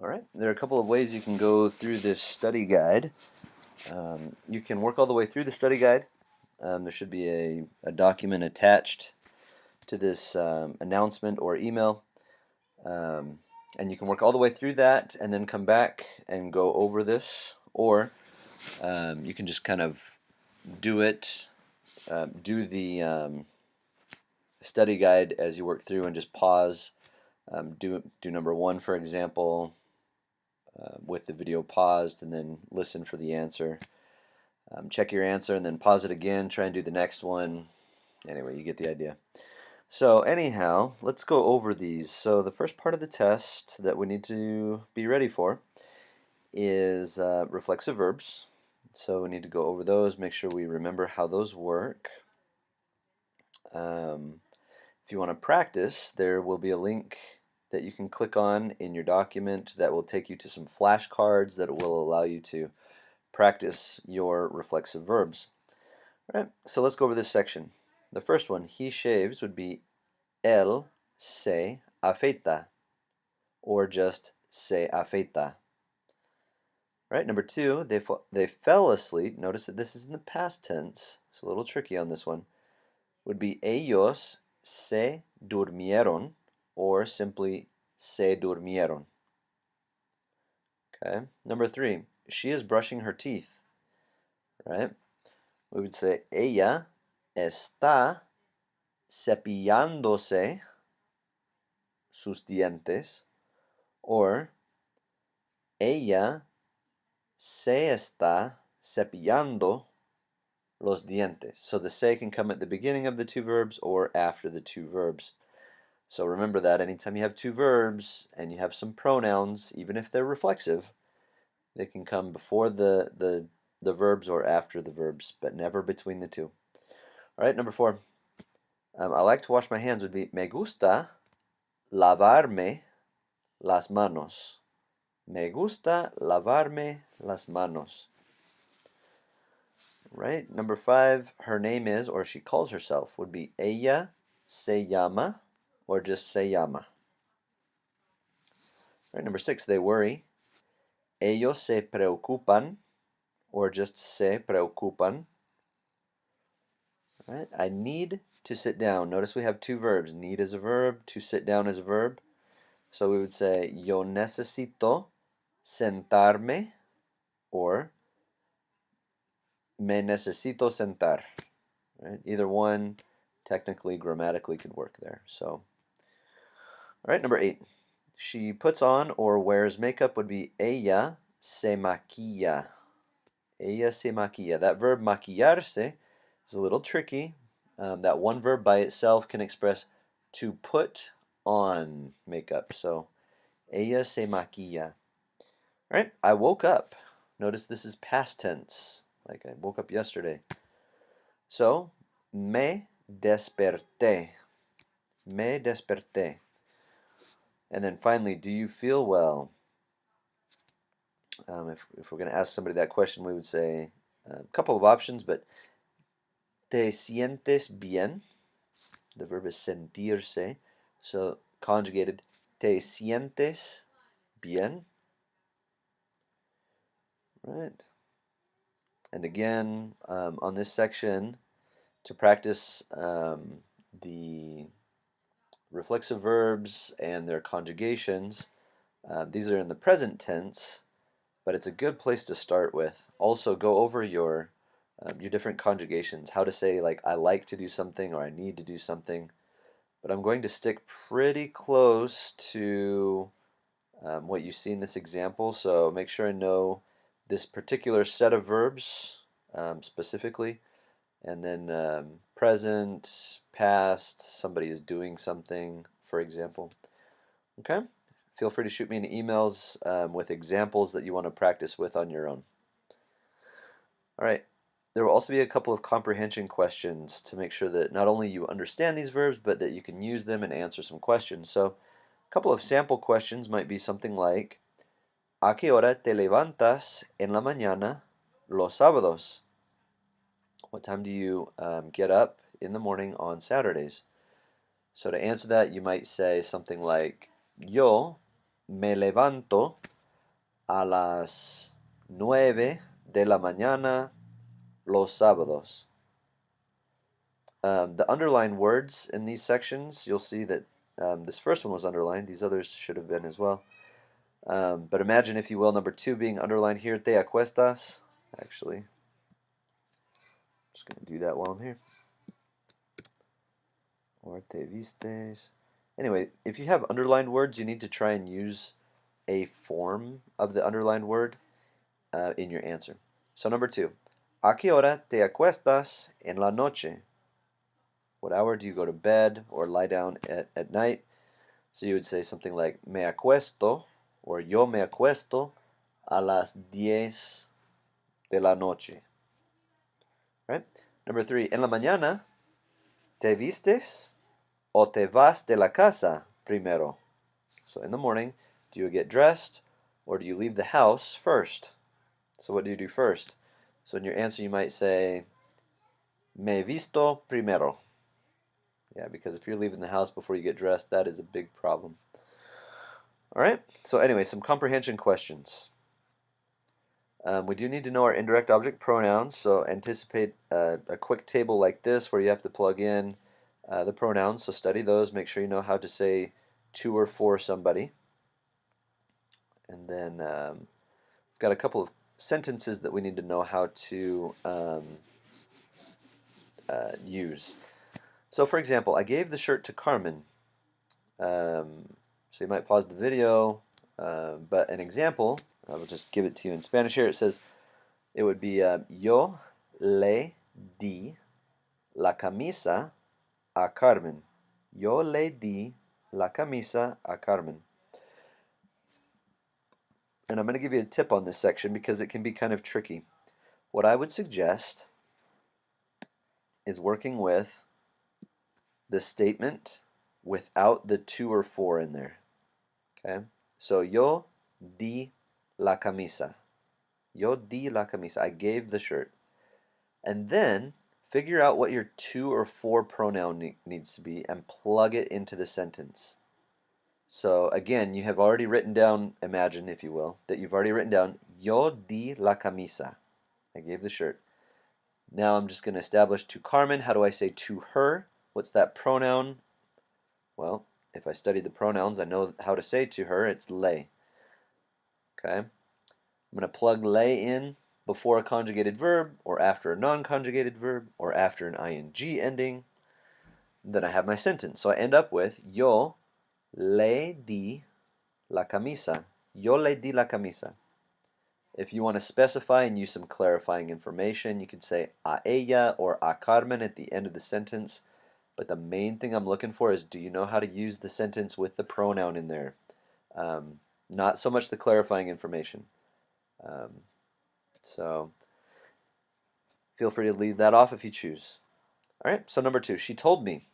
All right, there are a couple of ways you can go through this study guide. You can work all the way through the study guide. There should be a document attached to this announcement or email. Um, and you can work all the way through that and then come back and go over this. Or you can just kind of do it, do the study guide as you work through and just pause. Do number one, for example, with the video paused, and then listen for the answer. Check your answer and then pause it again, try and do the next one. Anyway, you get the idea. So anyhow, let's go over these. So the first part of the test that we need to be ready for is reflexive verbs. So we need to go over those, make sure we remember how those work. If you want to practice, there will be a link that you can click on in your document that will take you to some flashcards that will allow you to practice your reflexive verbs. All right, so let's go over this section. The first one, he shaves, would be él se afeita, or just se afeita. Right, number two, they fell asleep. Notice that this is in the past tense. It's a little tricky on this one. Would be ellos se durmieron, or simply se durmieron. Okay, number three, she is brushing her teeth. Right, we would say ella está cepillándose sus dientes, or ella se está cepillando los dientes. So the se can come at the beginning of the two verbs or after the two verbs. So remember that anytime you have two verbs and you have some pronouns, even if they're reflexive, they can come before the verbs or after the verbs, but never between the two. All right, number four. I like to wash my hands would be me gusta lavarme las manos. Me gusta lavarme las manos. Right? Number five, her name is, or she calls herself, would be ella se llama, or just se llama. Right? Number six, they worry. Ellos se preocupan, or just se preocupan. Right? I need to sit down. Notice we have two verbs. Need is a verb, to sit down is a verb. So we would say yo necesito sentarme, or me necesito sentar. Right? Either one technically, grammatically could work there. So, all right, number eight. She puts on or wears makeup would be ella se maquilla. Ella se maquilla. That verb maquillarse is a little tricky. That one verb by itself can express to put on makeup. So, ella se maquilla. All right, I woke up. Notice this is past tense, like I woke up yesterday. So, me desperté. Me desperté. And then finally, do you feel well? If we're going to ask somebody that question, we would say a couple of options, but ¿te sientes bien? The verb is sentirse, so conjugated, ¿te sientes bien? Right. And again, on this section, to practice the reflexive verbs and their conjugations, these are in the present tense, but it's a good place to start with. Also, go over your different conjugations, how to say like I like to do something or I need to do something. But I'm going to stick pretty close to what you see in this example, so make sure I know this particular set of verbs specifically, and then present, past, somebody is doing something, for example. Okay? Feel free to shoot me an emails with examples that you want to practice with on your own. All right. There will also be a couple of comprehension questions to make sure that not only you understand these verbs, but that you can use them and answer some questions. So, a couple of sample questions might be something like, ¿A qué hora te levantas en la mañana los sábados? What time do you get up in the morning on Saturdays? So to answer that, you might say something like, Yo me levanto a las 9 de la mañana los sábados. The underlined words in these sections, you'll see that this first one was underlined. These others should have been as well. But imagine, if you will, number 2 being underlined here, te acuestas. Actually, just going to do that while I'm here. Or te vistes. Anyway, if you have underlined words, you need to try and use a form of the underlined word in your answer. So number 2, ¿a qué hora te acuestas en la noche? What hour do you go to bed or lie down at night? So you would say something like me acuesto, or yo me acuesto a las 10 de la noche. Right? Number 3, en la mañana, ¿te vistes o te vas de la casa primero? So in the morning, do you get dressed or do you leave the house first? So what do you do first? So in your answer you might say, me visto primero. Yeah, because if you're leaving the house before you get dressed, that is a big problem. All right, so anyway, some comprehension questions. We do need to know our indirect object pronouns, so anticipate a quick table like this where you have to plug in the pronouns, so study those, make sure you know how to say to or for somebody. And then we've got a couple of sentences that we need to know how to use. So for example, I gave the shirt to Carmen. So you might pause the video, but an example, I will just give it to you in Spanish here. It says, it would be yo le di la camisa a Carmen. Yo le di la camisa a Carmen. And I'm going to give you a tip on this section because it can be kind of tricky. What I would suggest is working with the statement without the to or for in there. Okay? So yo di la camisa. Yo di la camisa. I gave the shirt. And then figure out what your to or for pronoun needs to be and plug it into the sentence. So again, you have already written down, imagine if you will, that you've already written down yo di la camisa. I gave the shirt. Now I'm just going to establish to Carmen. How do I say to her? What's that pronoun? Well, if I study the pronouns, I know how to say to her. It's le. Okay? I'm going to plug le in before a conjugated verb, or after a non-conjugated verb, or after an ing ending. Then I have my sentence. So I end up with yo le di la camisa. Yo le di la camisa. If you want to specify and use some clarifying information, you could say a ella or a Carmen at the end of the sentence. But the main thing I'm looking for is, do you know how to use the sentence with the pronoun in there? Not so much the clarifying information. So feel free to leave that off if you choose. All right, so number 2, she told me,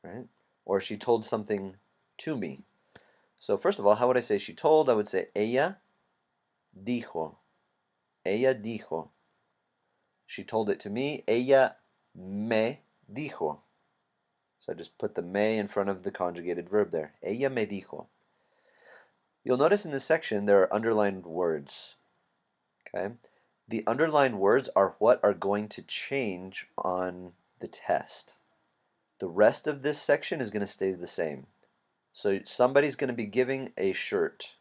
right? Or she told something to me. So first of all, how would I say she told? I would say ella dijo. Ella dijo. She told it to me. Ella me dijo. So I just put the me in front of the conjugated verb there. Ella me dijo. You'll notice in this section there are underlined words. Okay? The underlined words are what are going to change on the test. The rest of this section is going to stay the same. So somebody's going to be giving a shirt.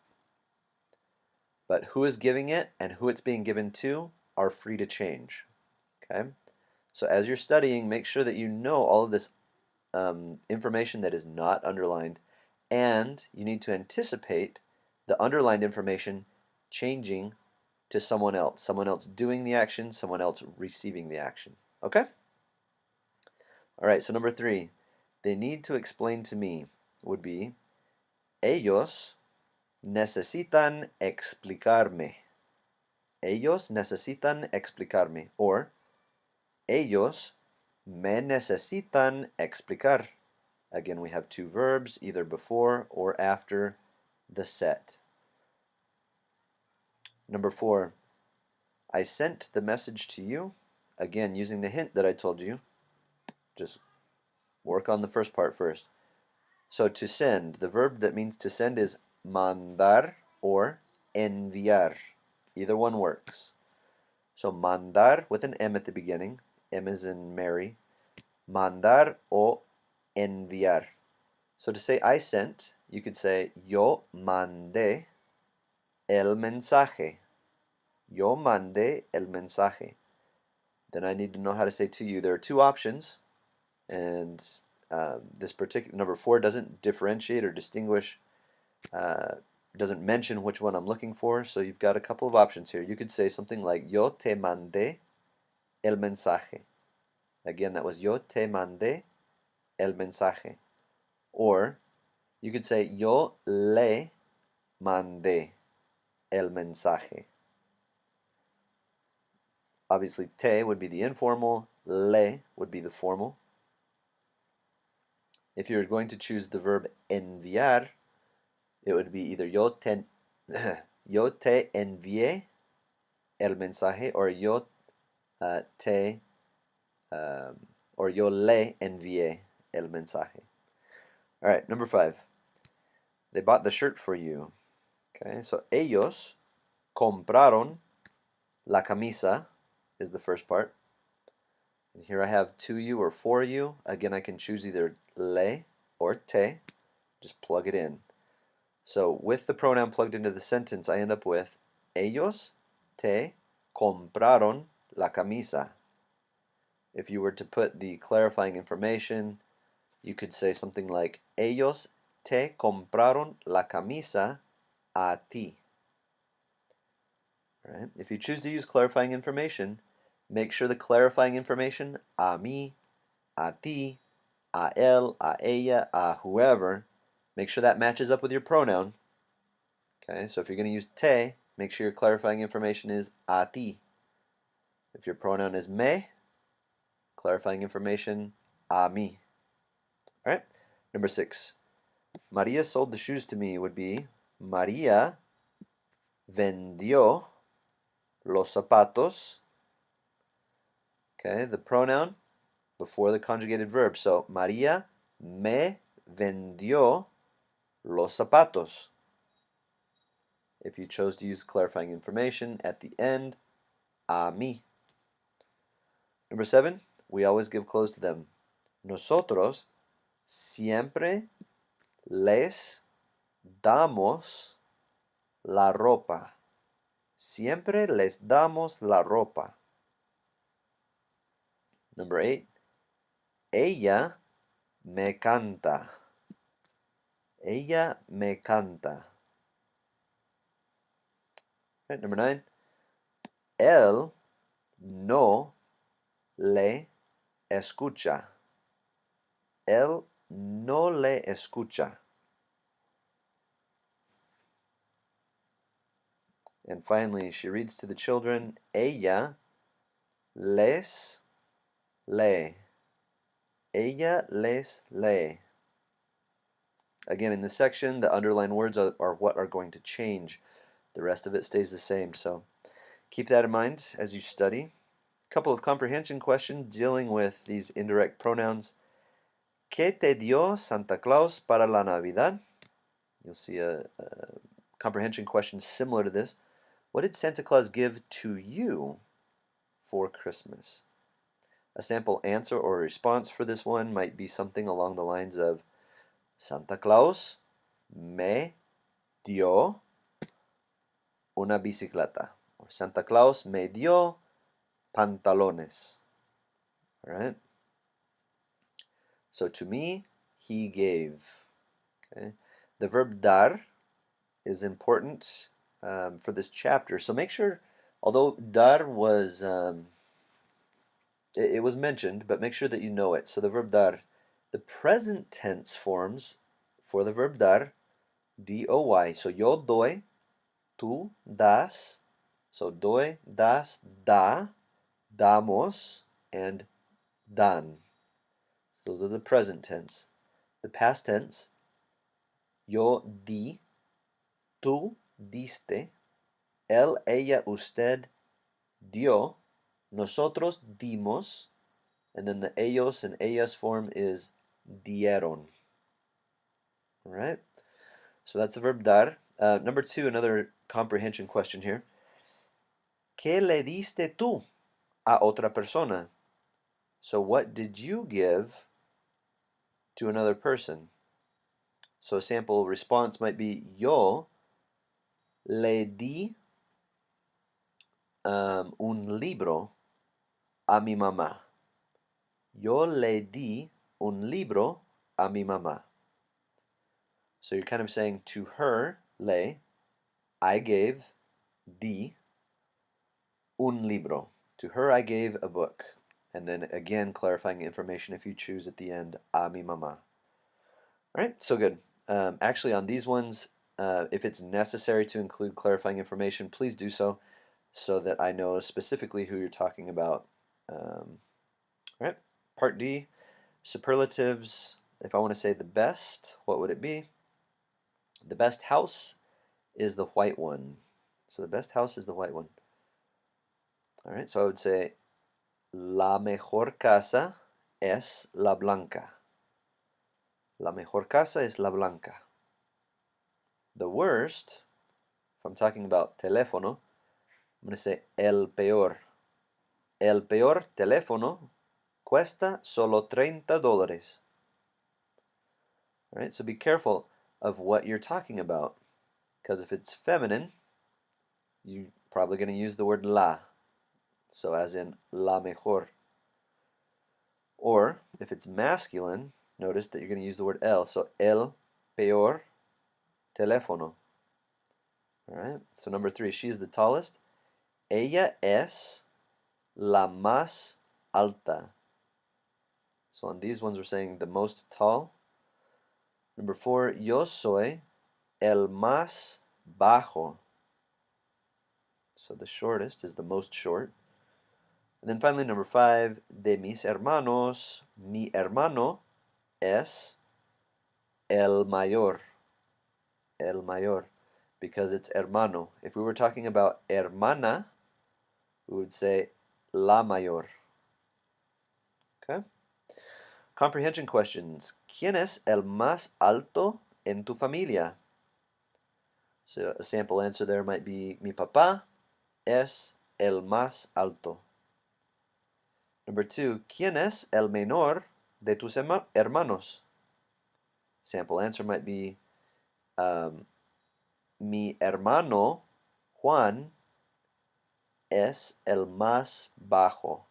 But who is giving it and who it's being given to are free to change. Okay? So as you're studying, make sure that you know all of this information that is not underlined, and you need to anticipate the underlined information changing to someone else doing the action, someone else receiving the action. Okay? All right, so number 3, they need to explain to me would be ellos necesitan explicarme. Ellos necesitan explicarme, or ellos me necesitan explicar. Again, we have 2 verbs, either before or after the set. Number 4, I sent the message to you. Again, using the hint that I told you. Just work on the first part first. So to send, the verb that means to send is mandar or enviar. Either one works. So mandar with an M at the beginning. M is in Mary. Mandar o enviar. So to say I sent, you could say yo mandé el mensaje. Yo mandé el mensaje. Then I need to know how to say to you. There are two options, and this particular number 4 doesn't differentiate or distinguish, doesn't mention which one I'm looking for. So you've got a couple of options here. You could say something like yo te mandé el mensaje. Again, that was yo te mandé el mensaje. Or you could say yo le mandé el mensaje. Obviously, te would be the informal, le would be the formal. If you're going to choose the verb enviar, it would be either yo te envié el mensaje, or or yo le envié el mensaje. All right, number 5. They bought the shirt for you. Okay, so ellos compraron la camisa is the first part. And here I have to you or for you. Again, I can choose either le or te. Just plug it in. So with the pronoun plugged into the sentence, I end up with ellos te compraron la camisa. If you were to put the clarifying information, you could say something like ellos te compraron la camisa a ti. Right? If you choose to use clarifying information, make sure the clarifying information a mí, a ti, a él, a ella, a whoever, make sure that matches up with your pronoun. Okay, so if you're going to use te, make sure your clarifying information is a ti. If your pronoun is me, clarifying information a mí. All right, number 6. Maria sold the shoes to me would be María vendió los zapatos. Okay, the pronoun before the conjugated verb. So María me vendió los zapatos. If you chose to use clarifying information at the end, a mí. Number 7, we always give clothes to them. Nosotros siempre les damos la ropa. Siempre les damos la ropa. Number 8, ella me canta. Ella me canta. Right, number 9, él no le escucha. Él no le escucha. And finally, she reads to the children, ella les lee. Ella les lee. Again, in this section, the underlined words are what are going to change. The rest of it stays the same. So keep that in mind as you study. A couple of comprehension questions dealing with these indirect pronouns. ¿Qué te dio Santa Claus para la Navidad? You'll see a comprehension question similar to this. What did Santa Claus give to you for Christmas? A sample answer or response for this one might be something along the lines of Santa Claus me dio una bicicleta. Or Santa Claus me dio pantalones. All right? So to me, he gave. Okay? The verb dar is important for this chapter. So make sure, although dar was, it was mentioned, but make sure that you know it. So the verb dar, the present tense forms for the verb dar, doy. So yo doy, tú das. So doy, das, da, damos, and dan. So those are the present tense. The past tense, yo di, tú diste, él, ella, usted dio, nosotros dimos, and then the ellos and ellas form is dieron. All right? So that's the verb dar. Number 2, another comprehension question here. ¿Qué le diste tú a otra persona? So what did you give to another person? So a sample response might be yo le di un libro a mi mamá. Yo le di un libro a mi mamá. So you're kind of saying to her, le, I gave, di, un libro. To her I gave a book. And then again clarifying information if you choose at the end, a mi mamá. Alright, so good. Actually on these ones, if it's necessary to include clarifying information, please do so that I know specifically who you're talking about. Alright, part D, superlatives. If I want to say the best, what would it be? The best house is the white one. So the best house is the white one. Alright, so I would say la mejor casa es la blanca. La mejor casa es la blanca. The worst, if I'm talking about teléfono, I'm going to say el peor. El peor teléfono cuesta solo $30. All right, so be careful of what you're talking about, because if it's feminine, you're probably going to use the word la, so as in la mejor. Or if it's masculine, notice that you're going to use the word el, so el peor teléfono. All right, so number 3, she's the tallest. Ella es la más alta. So on these ones we're saying the most tall. Number 4, yo soy el más bajo. So the shortest is the most short. And then finally number 5, de mis hermanos, mi hermano es el mayor. El mayor, because it's hermano. If we were talking about hermana, we would say la mayor. Okay? Comprehension questions. ¿Quién es el más alto en tu familia? So a sample answer there might be mi papá es el más alto. Number 2, ¿quién es el menor de tus hermanos? Sample answer might be mi hermano Juan es el más bajo.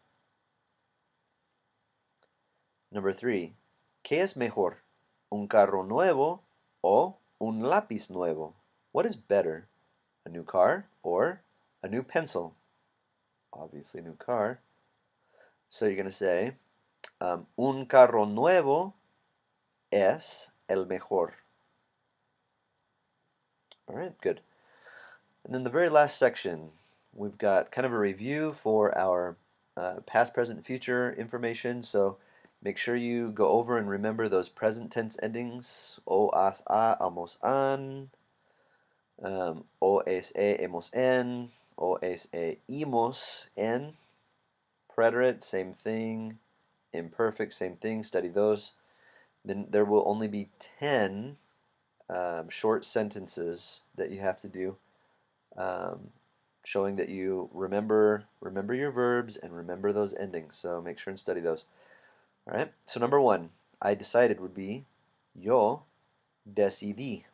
Number 3, ¿qué es mejor? ¿Un carro nuevo o un lápiz nuevo? What is better? A new car or a new pencil? Obviously, a new car. So you're going to say, un carro nuevo es el mejor. All right, good. And then the very last section, we've got kind of a review for our past, present, future information. So make sure you go over and remember those present tense endings. O, as, a, amos, an. O, es, e, hemos, en. O, es, e, imos, en. Preterite, same thing. Imperfect, same thing. Study those. Then there will only be 10 short sentences that you have to do, showing that you remember your verbs and remember those endings. So make sure and study those. All right. So number 1, I decided would be yo decidí.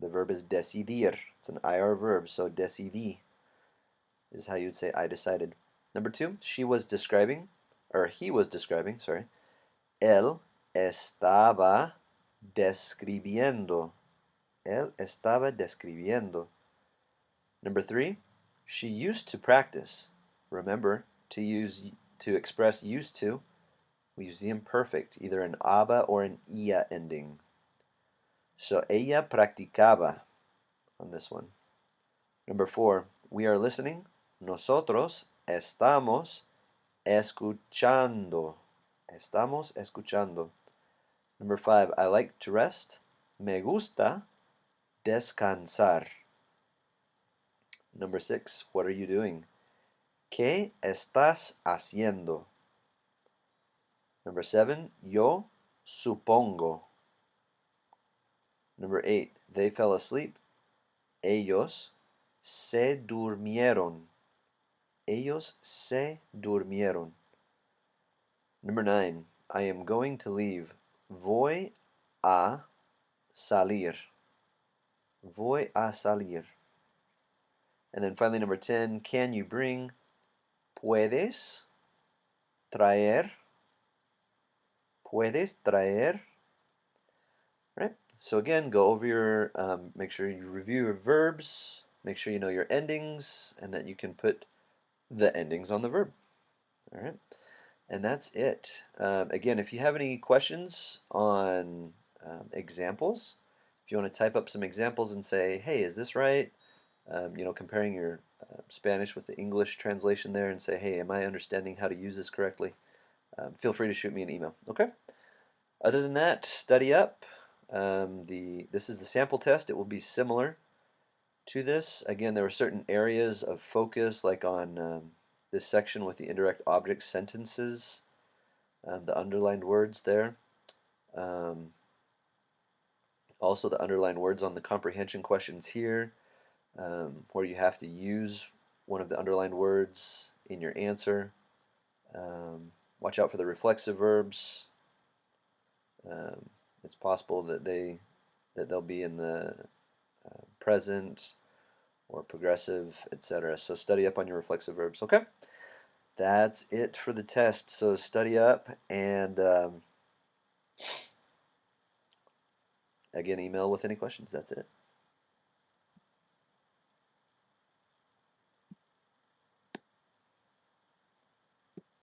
The verb is decidir. It's an IR verb, so decidí is how you'd say I decided. Number 2, she was describing, or he was describing, sorry. Él estaba describiendo. Él estaba describiendo. Number 3, she used to practice. Remember, to express used to, we use the imperfect, either an aba or an ia ending. So ella practicaba on this one. Number 4, we are listening. Nosotros estamos escuchando. Estamos escuchando. Number 5, I like to rest. Me gusta descansar. Number 6, what are you doing? ¿Qué estás haciendo? Number 7, yo supongo. Number 8, they fell asleep. Ellos se durmieron. Ellos se durmieron. Number 9, I am going to leave. Voy a salir. Voy a salir. And then finally, number 10, can you bring? Puedes traer. Puedes traer. Right? So again, go over your, make sure you review your verbs, make sure you know your endings, and that you can put the endings on the verb. All right? And that's it. Again, if you have any questions on examples, if you want to type up some examples and say, hey, is this right? Comparing your Spanish with the English translation there and say, hey, am I understanding how to use this correctly? Feel free to shoot me an email. Okay? Other than that, study up. This is the sample test. It will be similar to this. Again, there were certain areas of focus, like on this section with the indirect object sentences, the underlined words there. Also, the underlined words on the comprehension questions here, where you have to use one of the underlined words in your answer. Watch out for the reflexive verbs. It's possible that they'll be in the present or progressive, etc. So study up on your reflexive verbs. Okay, that's it for the test. So study up and again, email with any questions. That's it.